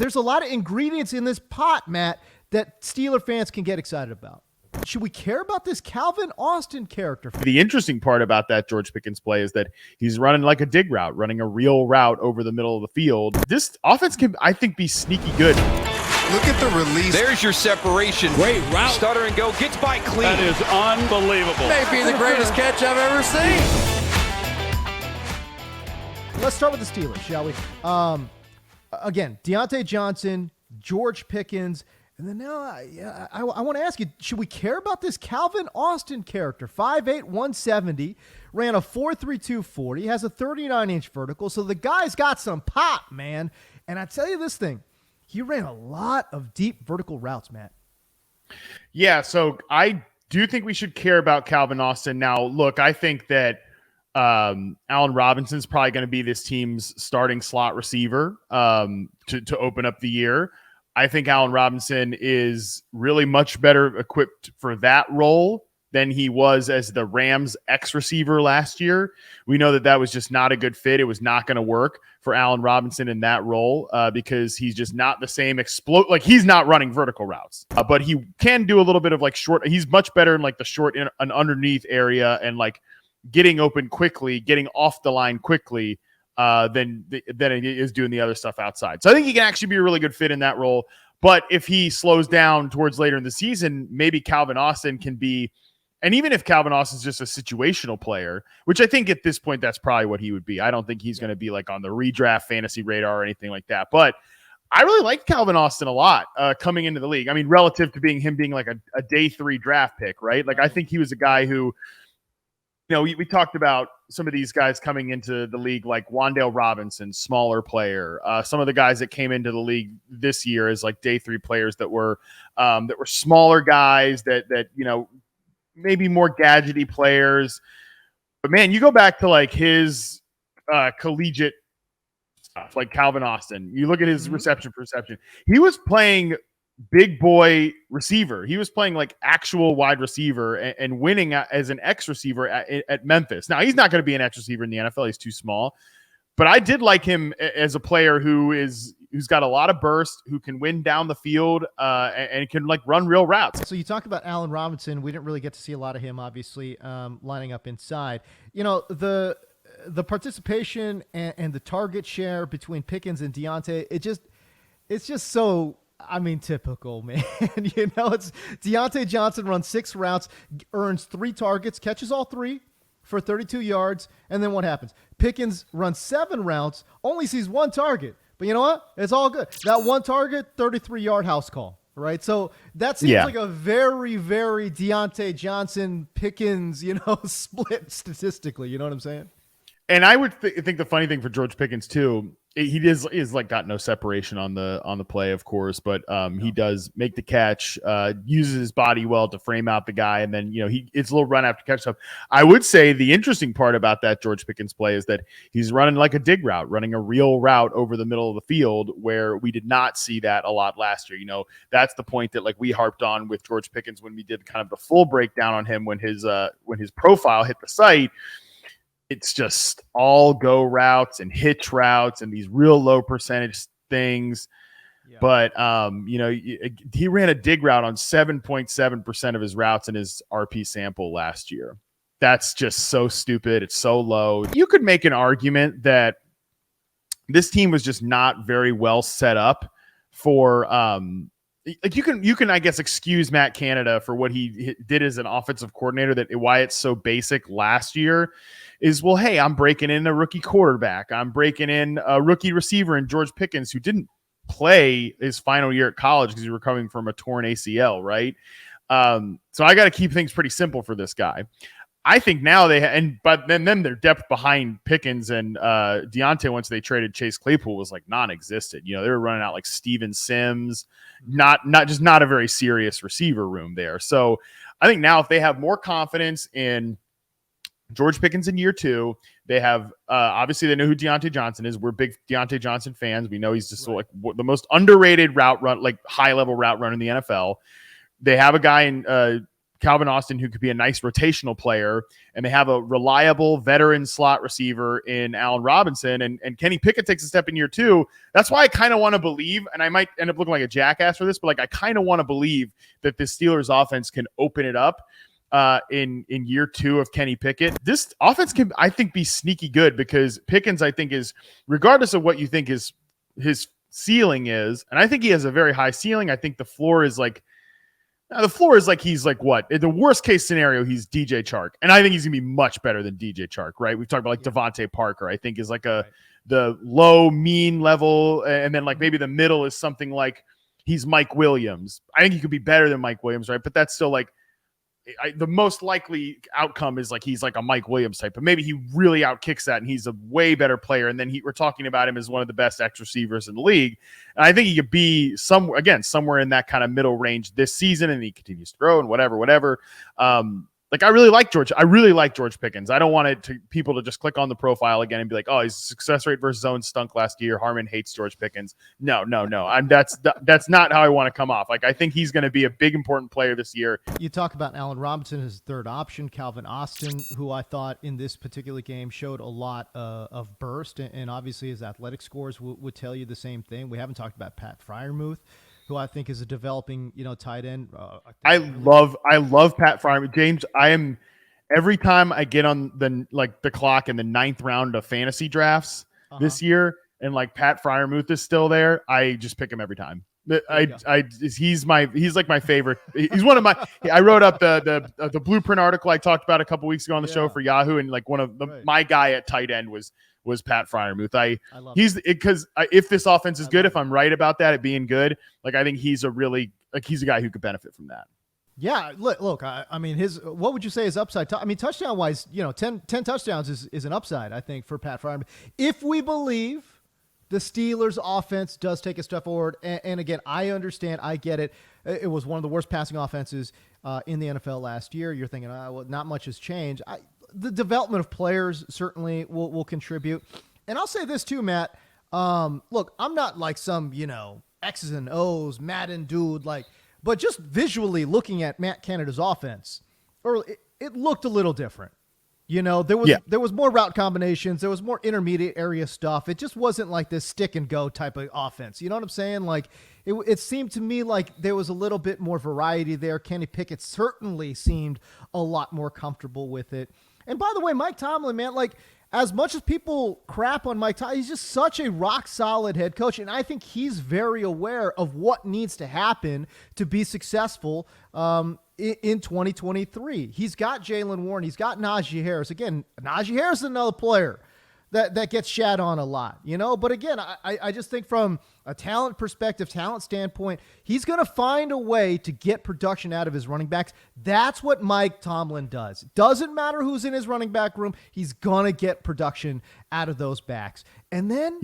there's a lot of ingredients in this pot, Matt, that Steeler fans can get excited about. Should we care about this Calvin Austin character? The interesting part about that George Pickens play is that he's running like a dig route, running a real route over the middle of the field. This offense can, I think, be sneaky good. Look at the release. There's your separation. Great route. Stutter and go. Gets by clean. That is unbelievable. Maybe the greatest catch I've ever seen. Let's start with the Steelers, shall we? Again, Deontay Johnson, George Pickens, and then now I want to ask you, should we care about this Calvin Austin character? 5'8", 170, ran a 4.32 40, has a 39-inch vertical, so the guy's got some pop, man. And I tell you this thing, he ran a lot of deep vertical routes, Matt. Yeah, so I do think we should care about Calvin Austin. Now, look, I think that Allen Robinson's probably going to be this team's starting slot receiver to open up the year. I think Allen Robinson is really much better equipped for that role than he was as the Rams X receiver last year. We know that was just not a good fit. It was not going to work for Allen Robinson in that role because he's just not the same like he's not running vertical routes, but he can do a little bit of like short. He's much better in like the short and underneath area and like getting open quickly, getting off the line quickly than it is doing the other stuff outside. So I think he can actually be a really good fit in that role. But if he slows down towards later in the season, maybe Calvin Austin can be. And even if Calvin Austin's just a situational player, which I think at this point, that's probably what he would be. I don't think he's going to be like on the redraft fantasy radar or anything like that. But I really like Calvin Austin a lot coming into the league. I mean, relative to him being like a day 3 draft pick, right? Like I think he was a guy who, you know, we talked about some of these guys coming into the league, like Wan'Dale Robinson, smaller player. Some of the guys that came into the league this year as like day 3 players that were smaller guys that you know, maybe more gadgety players. But man, you go back to like his collegiate stuff, like Calvin Austin. You look at his reception perception. He was playing big boy receiver. He was playing like actual wide receiver and winning as an X receiver at Memphis. Now, he's not going to be an X receiver in the NFL. He's too small. But I did like him as a player who's got a lot of burst, who can win down the field and can like run real routes. So you talked about Allen Robinson. We didn't really get to see a lot of him, obviously, lining up inside. You know, the participation and the target share between Pickens and Deontay, it's just so, I mean, typical, man. You know, it's Deontay Johnson runs 6 routes, earns 3 targets, catches all 3 for 32 yards, and then what happens? Pickens runs 7 routes, only sees 1 target. But you know what? It's all good. That 1 target, 33-yard house call, right? So that seems like a very, very Deontay Johnson, Pickens, you know, split statistically. You know what I'm saying? And I would think the funny thing for George Pickens too, he is like got no separation on the play, of course, but he does make the catch, uses his body well to frame out the guy, and then you know it's a little run after catch stuff. I would say the interesting part about that George Pickens play is that he's running like a dig route, running a real route over the middle of the field, where we did not see that a lot last year. You know, that's the point that like we harped on with George Pickens when we did kind of the full breakdown on him when his profile hit the site. It's just all go routes and hitch routes and these real low percentage things. Yeah. But, you know, he ran a dig route on 7.7% of his routes in his RP sample last year. That's just so stupid. It's so low. You could make an argument that this team was just not very well set up for, like you can, I guess, excuse Matt Canada for what he did as an offensive coordinator, that why it's so basic last year is, well, hey, I'm breaking in a rookie quarterback. I'm breaking in a rookie receiver in George Pickens, who didn't play his final year at college because he was recovering from a torn ACL, right? So I got to keep things pretty simple for this guy. I think now but then their depth behind Pickens and Deontay, once they traded Chase Claypool, was like non-existent. You know, they were running out like Steven Sims, not a very serious receiver room there. So I think now if they have more confidence in George Pickens in year 2, they have obviously they know who Deontay Johnson is. We're big Deontay Johnson fans. We know he's just like the most underrated route run, like high level route runner in the NFL. They have a guy in Calvin Austin, who could be a nice rotational player, and they have a reliable veteran slot receiver in Allen Robinson, and Kenny Pickett takes a step in year 2. That's why I kind of want to believe, and I might end up looking like a jackass for this, but like I kind of want to believe that this Steelers offense can open it up in year 2 of Kenny Pickett. This offense can, I think, be sneaky good because Pickens, I think, is, regardless of what you think his ceiling is, and I think he has a very high ceiling. I think the floor is like he's like what? In the worst case scenario, he's DJ Chark. And I think he's gonna be much better than DJ Chark, right? We've talked about like Devontae Parker, I think is like the low mean level, and then like maybe the middle is something like he's Mike Williams. I think he could be better than Mike Williams, right? But that's still like the most likely outcome is like he's like a Mike Williams type, but maybe he really outkicks that and he's a way better player. And then we're talking about him as one of the best X receivers in the league. And I think he could be somewhere in that kind of middle range this season, and he continues to grow and whatever. Like I really like George Pickens. I don't want people to just click on the profile again and be like, oh, his success rate versus zone stunk last year. Harmon hates George Pickens. No. That's not how I want to come off. Like I think he's going to be a big important player this year. You talk about Allen Robinson, his third option, Calvin Austin, who I thought in this particular game showed a lot of burst, and obviously his athletic scores would tell you the same thing. We haven't talked about Pat Freiermuth, who I think is a developing, tight end. I love Pat Freiermuth. James, every time I get on the clock in the 9th round of fantasy drafts this year, and like Pat Freiermuth is still there, I just pick him every time. He's like my favorite. He's one of my. I wrote up the blueprint article I talked about a couple weeks ago on the show for Yahoo, and like one of my guy at tight end was Pat Freiermuth. If this offense is good, if I'm right about that, it being good, like I think he's a guy who could benefit from that. Yeah, look. I mean, what would you say is upside? Touchdown wise, 10 touchdowns is an upside, I think, for Pat Freiermuth. If we believe the Steelers offense does take a step forward, and again, I understand, I get it. It was one of the worst passing offenses in the NFL last year. You're thinking, well, not much has changed. The development of players certainly will contribute. And I'll say this too, Matt. Look, I'm not like some, X's and O's, Madden dude, but just visually looking at Matt Canada's offense, it looked a little different. There was more route combinations. There was more intermediate area stuff. It just wasn't like this stick and go type of offense. You know what I'm saying? Like it seemed to me like there was a little bit more variety there. Kenny Pickett certainly seemed a lot more comfortable with it. And by the way, Mike Tomlin, man, like as much as people crap on Mike Tomlin, he's just such a rock solid head coach. And I think he's very aware of what needs to happen to be successful in 2023. He's got Jaylen Warren. He's got Najee Harris. Again, Najee Harris is another player that gets shat on a lot, But again, I just think from a talent perspective, talent standpoint, he's going to find a way to get production out of his running backs. That's what Mike Tomlin does. Doesn't matter who's in his running back room. He's going to get production out of those backs. And then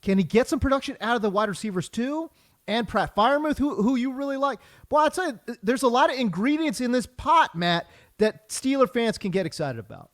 can he get some production out of the wide receivers too? And Pat Freiermuth, who you really like. Boy, I'll tell you, there's a lot of ingredients in this pot, Matt, that Steeler fans can get excited about.